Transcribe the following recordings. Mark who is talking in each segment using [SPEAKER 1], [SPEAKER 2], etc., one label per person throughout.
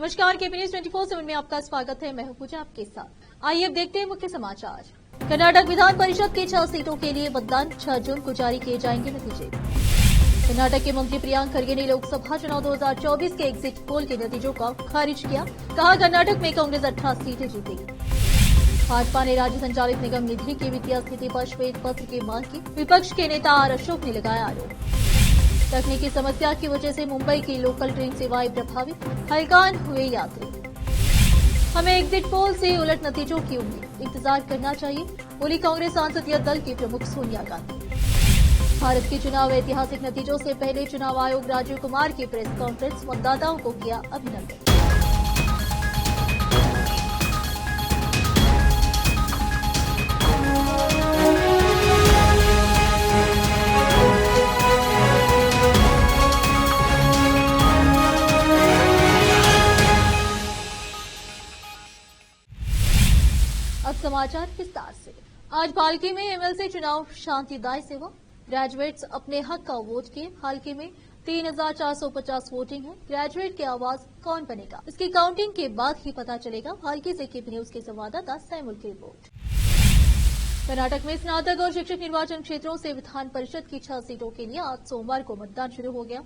[SPEAKER 1] नमस्कार, KP news 24/7 में आपका स्वागत है। मैं हूं पूजा आपके साथ। आइए अब देखते हैं मुख्य समाचार। कर्नाटक विधान परिषद की 6 सीटों के लिए मतदान 6 जून को जारी किए जाएंगे नतीजे। कर्नाटक के मंत्री प्रियांक खरगे ने लोकसभा चुनाव 2024 के एग्जिट पोल के नतीजों का खारिज किया। कहा, कर्नाटक में कांग्रेस 18 सीटें जीतेगी। भाजपा ने राज्य संचालित निगम निधि की वित्तीय स्थिति पर श्वेत पत्र की मांग की। विपक्ष के नेता आर अशोक ने लगाया आरोप। तकनीकी समस्या की वजह से मुंबई की लोकल ट्रेन सेवाएं प्रभावित, हलकान हुए यात्री। हमें एग्जिट पोल से उलट नतीजों की उम्मीद, इंतजार करना चाहिए, बोली कांग्रेस संसदीय दल की प्रमुख सोनिया गांधी। भारत के चुनाव ऐतिहासिक नतीजों से पहले चुनाव आयोग राजीव कुमार की प्रेस कॉन्फ्रेंस, मतदाताओं को किया अभिनंदन। अब समाचार विस्तार से। आज भालकी में एमएलसी चुनाव शांतिदायी से हुआ। ग्रेजुएट्स अपने हक का वोट किए। भालकी में 3450 वोटिंग है। ग्रेजुएट की आवाज कौन बनेगा, इसकी काउंटिंग के बाद ही पता चलेगा। भालकी से केपी न्यूज के संवाददाता सैमुल की रिपोर्ट। कर्नाटक में स्नातक और शिक्षक निर्वाचन क्षेत्रों से विधान परिषद की 6 सीटों के लिए आज सोमवार को मतदान शुरू हो गया।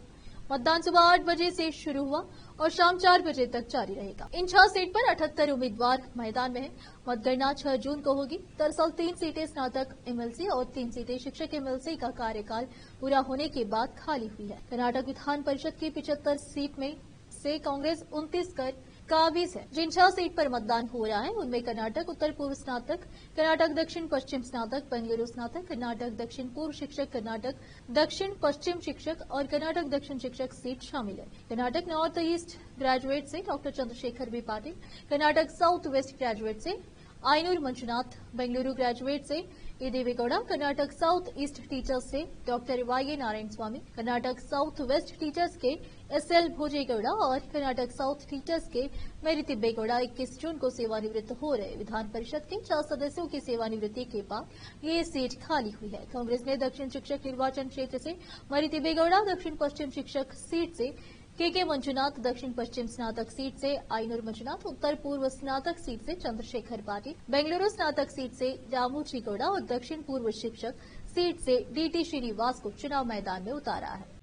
[SPEAKER 1] मतदान सुबह 8 बजे से शुरू हुआ और शाम 4 बजे तक जारी रहेगा। इन 6 सीट पर 78 उम्मीदवार मैदान में हैं। मतगणना 6 जून को होगी। दरअसल 3 सीटें स्नातक एमएलसी और 3 सीटें शिक्षक एमएलसी का कार्यकाल पूरा होने के बाद खाली हुई है। कर्नाटक विधान परिषद की 75 सीट में से कांग्रेस 29 कर काबिज है। जिन 6 सीट पर मतदान हो रहा है उनमें कर्नाटक उत्तर पूर्व स्नातक, कर्नाटक दक्षिण पश्चिम स्नातक, बेंगलुरु स्नातक, कर्नाटक दक्षिण पूर्व शिक्षक, कर्नाटक दक्षिण पश्चिम शिक्षक और कर्नाटक दक्षिण शिक्षक सीट शामिल है। कर्नाटक नॉर्थ ईस्ट ग्रेजुएट से doctor Chandrashekar B Patil, Karnataka south west graduate से आयनूर मंजुनाथ, बेंगलुरु ग्रेजुएट से A Devegowda, Karnataka south east teachers से doctor Y Narayan Swamy, Karnataka south west teachers के एसएल भोजेगौड़ा और कर्नाटक साउथ टीचर्स के मेरी तिब्बेगौड़ा 21 जून को सेवानिवृत्त हो रहे। विधान परिषद के 6 सदस्यों की सेवानिवृत्ति के बाद ये सीट खाली हुई है। कांग्रेस ने दक्षिण शिक्षक निर्वाचन क्षेत्र से मेरी तिब्बेगौड़ा, दक्षिण पश्चिम शिक्षक सीट से के मंजुनाथ, दक्षिण पश्चिम स्नातक सीट से आयनूर मंजुनाथ, उत्तर पूर्व स्नातक सीट से चंद्रशेखर पाटिल, बेंगलुरु स्नातक सीट से रामूची गौड़ा और दक्षिण पूर्व शिक्षक सीट से डीटी श्रीनिवास को चुनाव मैदान में उतारा है।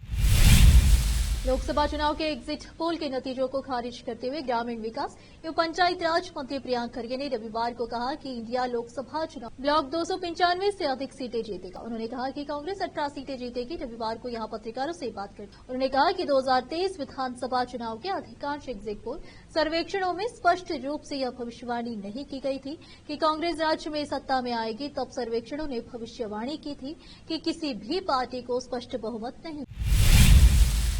[SPEAKER 1] लोकसभा चुनाव के एग्जिट पोल के नतीजों को खारिज करते हुए ग्रामीण विकास एवं पंचायत राज मंत्री प्रियांक खरगे ने रविवार को कहा कि इंडिया लोकसभा चुनाव ब्लॉक 295 से अधिक सीटें जीतेगा। उन्होंने कहा कि कांग्रेस 18 सीटें जीतेगी। रविवार को यहां पत्रकारों से बात कर उन्होंने कहा कि 2023 विधानसभा चुनाव के अधिकांश एग्जिट पोल सर्वेक्षणों में स्पष्ट रूप से यह भविष्यवाणी नहीं की गई थी कि कांग्रेस राज्य में सत्ता में आएगी। तब सर्वेक्षणों ने भविष्यवाणी की थी कि किसी भी पार्टी को स्पष्ट बहुमत नहीं।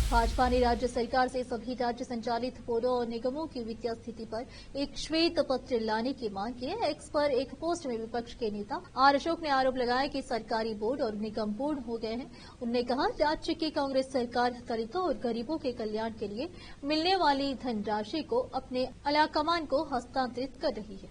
[SPEAKER 1] भाजपा ने राज्य सरकार से सभी राज्य संचालित बोर्डों और निगमों की वित्तीय स्थिति पर एक श्वेत पत्र लाने की मांग की है। एक्स पर एक पोस्ट में विपक्ष के नेता आर अशोक ने आरोप लगाया कि सरकारी बोर्ड और निगम पूर्ण हो गए हैं। उन्होंने कहा, राज्य की कांग्रेस सरकार दलितों और गरीबों के कल्याण के लिए मिलने वाली धनराशि को अपने अलाकमान को हस्तांतरित कर रही है।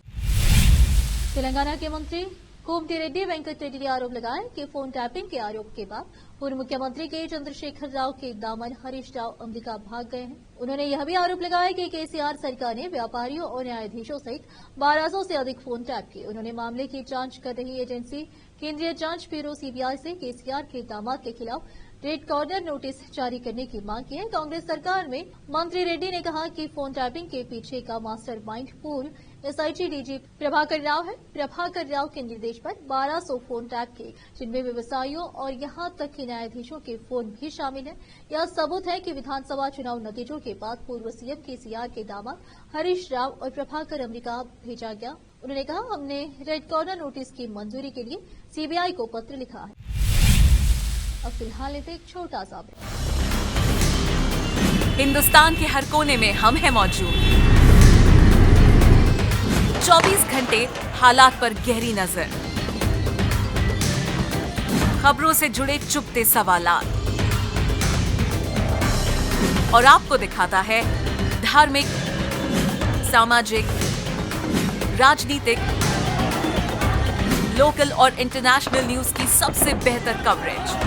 [SPEAKER 1] तेलंगाना के मंत्री कोमटी रेड्डी वेंकट रेड्डी ने आरोप लगाया कि फोन टैपिंग के आरोप के बाद पूर्व मुख्यमंत्री के चंद्रशेखर राव के दामन हरीश राव अमेरिका भाग गए हैं। उन्होंने यह भी आरोप लगाया कि केसीआर सरकार ने व्यापारियों और न्यायाधीशों सहित 1200 से अधिक फोन टैप किए। उन्होंने मामले की जांच कर रही एजेंसी केंद्रीय जांच ब्यूरो सीबीआई से केसीआर के दामाद के खिलाफ रेड कॉर्नर नोटिस जारी करने की मांग की है। कांग्रेस सरकार में मंत्री रेड्डी ने कहा कि फोन टैपिंग के पीछे का मास्टरमाइंड पूर्व एसआईटी डीजी प्रभाकर राव है। प्रभाकर राव के निर्देश पर 1200 फोन टैप किए, जिनमें व्यवसायियों और यहां तक कि न्यायाधीशों के फोन भी शामिल हैं। यह सबूत है कि विधानसभा चुनाव नतीजों के बाद पूर्व सीएम केसीआर के दामाद हरीश राव और प्रभाकर अमेरिका भेजा गया। उन्होंने कहा, हमने रेड कॉर्नर नोटिस की मंजूरी के लिए सीबीआई को पत्र लिखा है। अब फिलहाल लेते एक छोटा सा ब्रेक।
[SPEAKER 2] हिंदुस्तान के हर कोने में हम हैं मौजूद। 24 घंटे हालात पर गहरी नजर, खबरों से जुड़े चुपते सवालात और आपको दिखाता है धार्मिक, सामाजिक, राजनीतिक, लोकल और इंटरनेशनल न्यूज की सबसे बेहतर कवरेज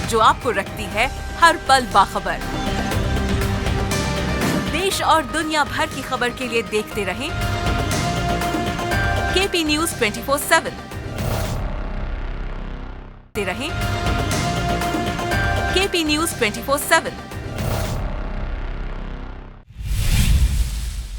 [SPEAKER 2] जो आपको रखती है हर पल बाखबर। देश और दुनिया भर की खबर के लिए देखते रहें केपी न्यूज 24/7। देखते रहें केपी न्यूज 24/7।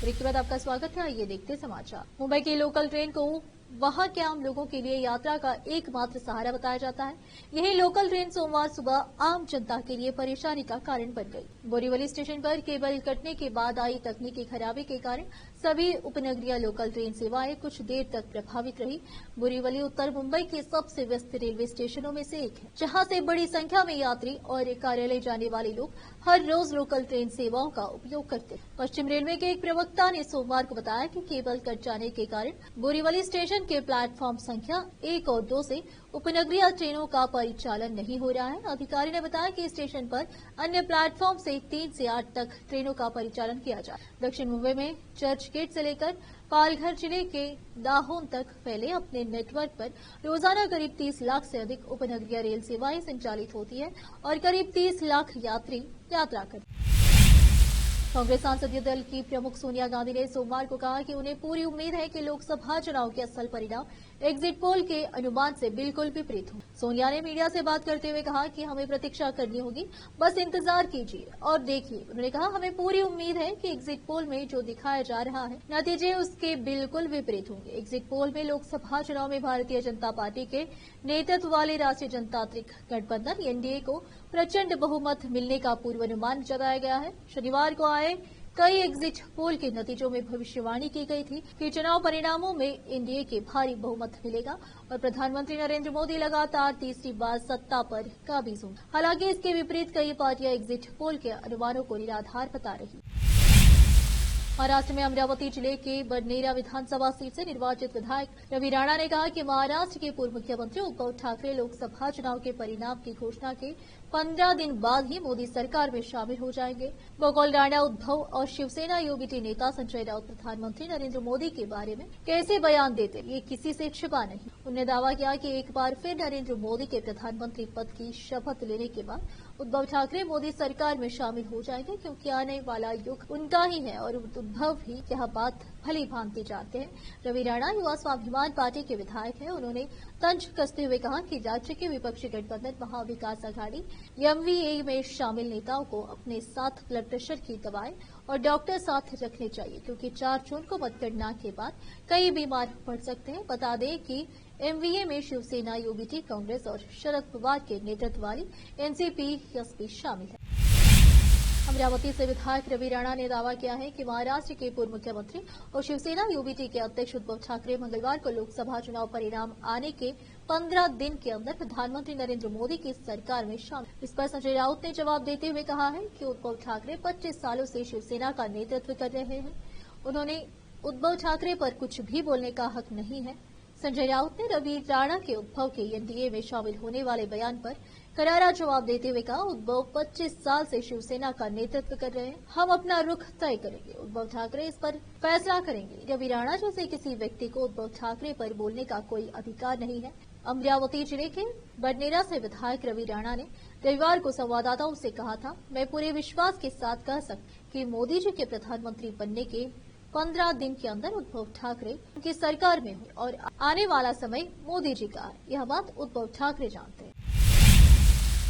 [SPEAKER 1] ब्रेक के बाद आपका स्वागत है। आइए देखते समाचार। मुंबई की लोकल ट्रेन को वहां के आम लोगों के लिए यात्रा का एकमात्र सहारा बताया जाता है। यही लोकल ट्रेन सोमवार सुबह आम जनता के लिए परेशानी का कारण बन गई। बोरीवली स्टेशन पर केबल कटने के बाद आई तकनीकी खराबी के कारण सभी उपनगरीय लोकल ट्रेन सेवाएं कुछ देर तक प्रभावित रही। बोरीवली उत्तर मुंबई के सबसे व्यस्त रेलवे स्टेशनों में से एक है, जहां से बड़ी संख्या में यात्री और कार्यालय जाने वाले लोग हर रोज लोकल ट्रेन सेवाओं का उपयोग करते हैं। पश्चिम रेलवे के एक प्रवक्ता ने सोमवार को बताया कि केबल कट जाने के कारण बोरीवली स्टेशन के प्लेटफॉर्म संख्या 1 और 2 से उपनगरीय ट्रेनों का परिचालन नहीं हो रहा है। अधिकारी ने बताया कि स्टेशन पर अन्य प्लेटफॉर्म से 3 से 8 तक ट्रेनों का परिचालन किया जाए। दक्षिण मुंबई में चर्च गेट से लेकर पालघर जिले के दाहोद तक फैले अपने नेटवर्क पर रोजाना करीब 30 लाख से अधिक उपनगरीय रेल सेवाएं संचालित होती है और करीब 30 लाख यात्री यात्रा करते हैं। कांग्रेस संसदीय दल की प्रमुख सोनिया गांधी ने सोमवार को कहा कि उन्हें पूरी उम्मीद है कि लोकसभा चुनाव के असल परिणाम एग्जिट पोल के अनुमान से बिल्कुल विपरीत हो। सोनिया ने मीडिया से बात करते हुए कहा कि हमें प्रतीक्षा करनी होगी, बस इंतजार कीजिए और देखिए। उन्होंने कहा, हमें पूरी उम्मीद है कि एग्जिट पोल में जो दिखाया जा रहा है नतीजे उसके बिल्कुल विपरीत होंगे। एग्जिट पोल में लोकसभा चुनाव में भारतीय जनता पार्टी के नेतृत्व वाले राष्ट्रीय जनतांत्रिक गठबंधन एनडीए को प्रचंड बहुमत मिलने का पूर्वानुमान जताया गया है। शनिवार को आए कई एग्जिट पोल के नतीजों में भविष्यवाणी की गई थी कि चुनाव परिणामों में एनडीए के भारी बहुमत मिलेगा और प्रधानमंत्री नरेंद्र मोदी लगातार तीसरी बार सत्ता पर काबिज होंगे। हालांकि इसके विपरीत कई पार्टियां एग्जिट पोल के अनुमानों को निराधार बता रही। महाराष्ट्र में अमरावती जिले के बडनेरा विधानसभा सीट से निर्वाचित विधायक रवि राणा ने कहा कि महाराष्ट्र के पूर्व मुख्यमंत्री उद्धव ठाकरे लोकसभा चुनाव के परिणाम की घोषणा के 15 दिन बाद ही मोदी सरकार में शामिल हो जाएंगे। बकौल राणा, उद्धव और शिवसेना यूबीटी नेता संजय राउत प्रधानमंत्री नरेंद्र मोदी के बारे में कैसे बयान देते, ये किसी से छिपा नहीं। उन्होंने दावा किया कि एक बार फिर नरेंद्र मोदी के प्रधानमंत्री पद की शपथ लेने के बाद उद्धव ठाकरे मोदी सरकार में शामिल हो जाएंगे, क्योंकि आने वाला युग उनका ही है और उद्धव भी यह बात भली भांति जानते हैं। रवि राणा युवा स्वाभिमान पार्टी के विधायक हैं। उन्होंने तंज कसते हुए कहा कि राज्य के विपक्षी गठबंधन महाविकास आघाड़ी एमवीए में शामिल नेताओं को अपने साथ ब्लड प्रेशर की दवाएं और डॉक्टर साथ रखने चाहिए, क्योंकि 4 जून को मतगणना के बाद कई बीमार पड़ सकते हैं। बता दें कि एमवीए में शिवसेना, यूबीटी, कांग्रेस और शरद पवार के नेतृत्व वाली एनसीपी, एसपी शामिल है। अमरावती से विधायक रवि राणा ने दावा किया है कि महाराष्ट्र के पूर्व मुख्यमंत्री और शिवसेना यूबीटी के अध्यक्ष उद्धव ठाकरे मंगलवार को लोकसभा चुनाव परिणाम आने के 15 दिन के अंदर प्रधानमंत्री नरेंद्र मोदी की सरकार में शामिल। इस पर संजय राउत ने जवाब देते हुए कहा है कि उद्धव ठाकरे 25 सालों से शिवसेना का नेतृत्व कर रहे हैं। उन्होंने उद्धव ठाकरे पर कुछ भी बोलने का हक नहीं है। संजय राउत ने रवि राणा के उद्धव के एनडीए में शामिल होने वाले बयान पर करारा जवाब देते हुए कहा, उद्धव 25 साल से शिवसेना का नेतृत्व कर रहे हैं, हम अपना रुख तय करेंगे, उद्धव ठाकरे इस पर फैसला करेंगे। रवि राणा जैसे किसी व्यक्ति को उद्धव ठाकरे पर बोलने का कोई अधिकार नहीं है। अमरावती जिले के बडनेरा से विधायक रवि राणा ने रविवार को संवाददाताओं से कहा था, मैं पूरे विश्वास के साथ कह सकती कि मोदी जी के प्रधानमंत्री बनने के 15 दिन के अंदर उद्धव ठाकरे उनकी सरकार में हुए और आने वाला समय मोदी जी का है, यह बात उद्धव ठाकरे जानते हैं।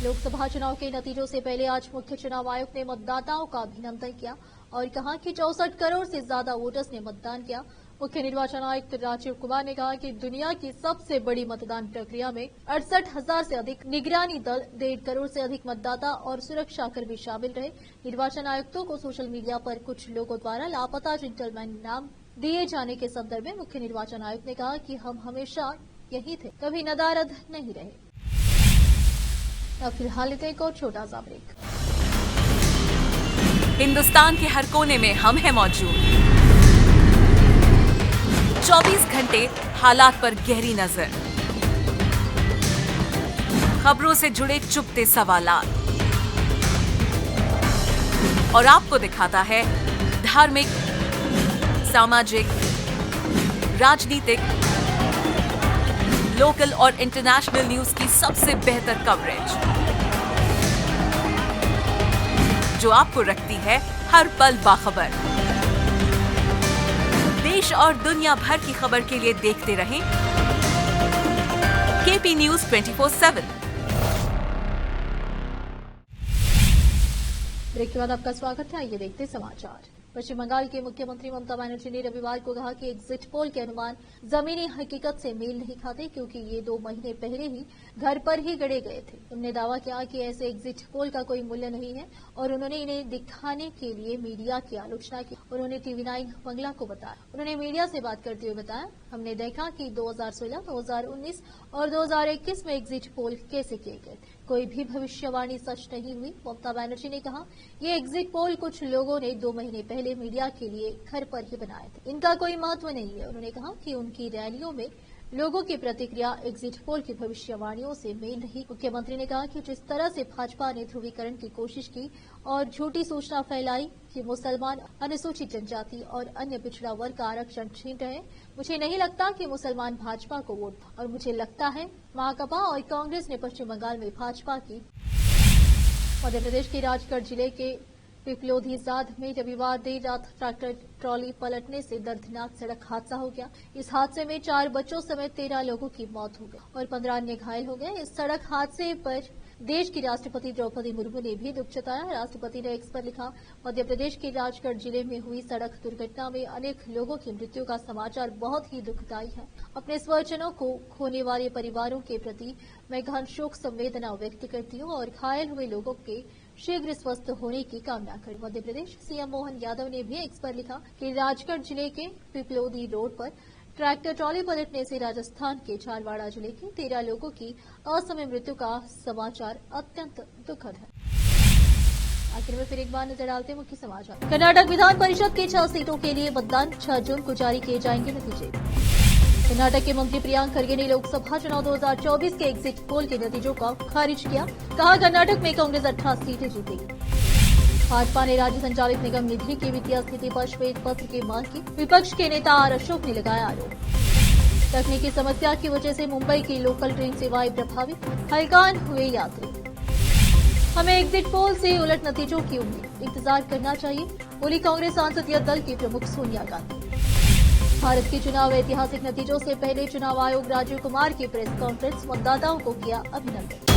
[SPEAKER 1] लोकसभा चुनाव के नतीजों से पहले आज मुख्य चुनाव आयुक्त ने मतदाताओं का अभिनंदन किया और कहा कि 64 करोड़ से ज्यादा वोटर्स ने मतदान किया। मुख्य निर्वाचन आयुक्त राजीव कुमार ने कहा कि दुनिया की सबसे बड़ी मतदान प्रक्रिया में 68,000 से अधिक निगरानी दल, 1.5 करोड़ से अधिक मतदाता और सुरक्षाकर्मी शामिल रहे। निर्वाचन आयुक्तों को सोशल मीडिया पर कुछ लोगों द्वारा लापता जेंटलमैन नाम दिए जाने के संदर्भ में मुख्य निर्वाचन आयुक्त ने कहा कि हम हमेशा यही थे, कभी नदारद नहीं रहे। अब फिलहाल एक और छोटा सा ब्रेक।
[SPEAKER 2] हिंदुस्तान के हर कोने में हम हैं मौजूद। 24 घंटे हालात पर गहरी नजर, खबरों से जुड़े चुपते सवालात और आपको दिखाता है धार्मिक, सामाजिक, राजनीतिक, लोकल और इंटरनेशनल न्यूज की सबसे बेहतर कवरेज, जो आपको रखती है हर पल बाखबर। देश और दुनिया भर की खबर के लिए देखते रहें केपी न्यूज 24/7।
[SPEAKER 1] ब्रेक के बाद आपका स्वागत है। आइए देखते समाचार। पश्चिम बंगाल के मुख्यमंत्री ममता बनर्जी ने रविवार को कहा कि एग्जिट पोल के अनुमान जमीनी हकीकत से मेल नहीं खाते, क्योंकि ये 2 महीने पहले ही घर पर ही गढ़े गए थे। उन्होंने दावा किया कि ऐसे एग्जिट पोल का कोई मूल्य नहीं है और उन्होंने इन्हें दिखाने के लिए मीडिया की आलोचना की। उन्होंने TV9 बंगला को बताया। उन्होंने मीडिया से बात करते हुए बताया, हमने देखा कि 2016, 2019 और 2021 में एग्जिट पोल कैसे किए गए, कोई भी भविष्यवाणी सच नहीं हुई। ममता बनर्जी ने कहा, ये एग्जिट पोल कुछ लोगों ने 2 महीने पहले मीडिया के लिए घर पर ही बनाए थे, इनका कोई महत्व नहीं है। उन्होंने कहा कि उनकी रैलियों में लोगों की प्रतिक्रिया एग्जिट पोल की भविष्यवाणियों से मेल नहीं। मुख्यमंत्री ने कहा कि जिस तरह से भाजपा ने ध्रुवीकरण की कोशिश की और झूठी सूचना फैलाई कि मुसलमान, अनुसूचित जनजाति और अन्य पिछड़ा वर्ग का आरक्षण छीन रहे, मुझे नहीं लगता कि मुसलमान भाजपा को वोट, और मुझे लगता है माकपा और कांग्रेस ने पश्चिम बंगाल में भाजपा की। मध्य प्रदेश के राजगढ़ जिले के पिपलोधीजाद में रविवार देर रात ट्रैक्टर ट्रॉली पलटने से दर्दनाक सड़क हादसा हो गया। इस हादसे में 4 बच्चों समेत 13 लोगों की मौत हो गई और 15 अन्य घायल हो गए। इस सड़क हादसे पर देश की राष्ट्रपति द्रौपदी मुर्मू ने भी दुख जताया। राष्ट्रपति ने एक्स पर लिखा, मध्य प्रदेश के राजगढ़ जिले में हुई सड़क दुर्घटना में अनेक लोगों की मृत्यु का समाचार बहुत ही दुखदायी है। अपने स्वजनों को खोने वाले परिवारों के प्रति मैं गहन शोक संवेदना व्यक्त करती हूँ और घायल हुए लोगों के शीघ्र स्वस्थ होने की कामना करें। मध्य प्रदेश सीएम मोहन यादव ने भी एक्स पर लिखा कि राजगढ़ जिले के पिपलोदी रोड पर ट्रैक्टर ट्रॉली पलटने से राजस्थान के झालवाड़ा जिले के 13 लोगों की असमय मृत्यु का समाचार अत्यंत दुखद है। आखिर में फिर एक बार नजर डालते हैं मुख्य समाचार। कर्नाटक विधान परिषद की 6 सीटों के लिए मतदान 6 जून को जारी किए जाएंगे नतीजे। कर्नाटक के मंत्री प्रियांक खरगे ने लोकसभा चुनाव 2024 के एग्जिट पोल के नतीजों का खारिज किया। कहा, कर्नाटक में कांग्रेस 18 सीटें जीतेगी। भाजपा ने राज्य संचालित निगम निधि की वित्तीय स्थिति पर श्वेत पत्र की मांग की। विपक्ष के नेता आर अशोक ने लगाया आरोप। तकनीकी समस्या की वजह से मुंबई की लोकल ट्रेन सेवाएं प्रभावित, हैरान हुए यात्री। हमें एग्जिट पोल से उलट नतीजों की उम्मीद, इंतजार करना चाहिए, बोली कांग्रेस संसदीय दल की प्रमुख सोनिया गांधी। भारत के चुनाव ऐतिहासिक नतीजों से पहले चुनाव आयोग राजीव कुमार की प्रेस कॉन्फ्रेंस, मतदाताओं को किया अभिनंदन।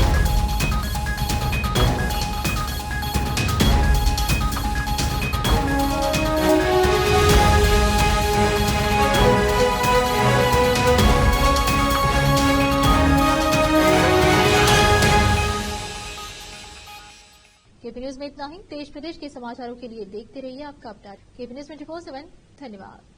[SPEAKER 1] केपी न्यूज में इतना ही। देश प्रदेश के समाचारों के लिए देखते रहिए आपका अपडेट केपी न्यूज 24/7। धन्यवाद।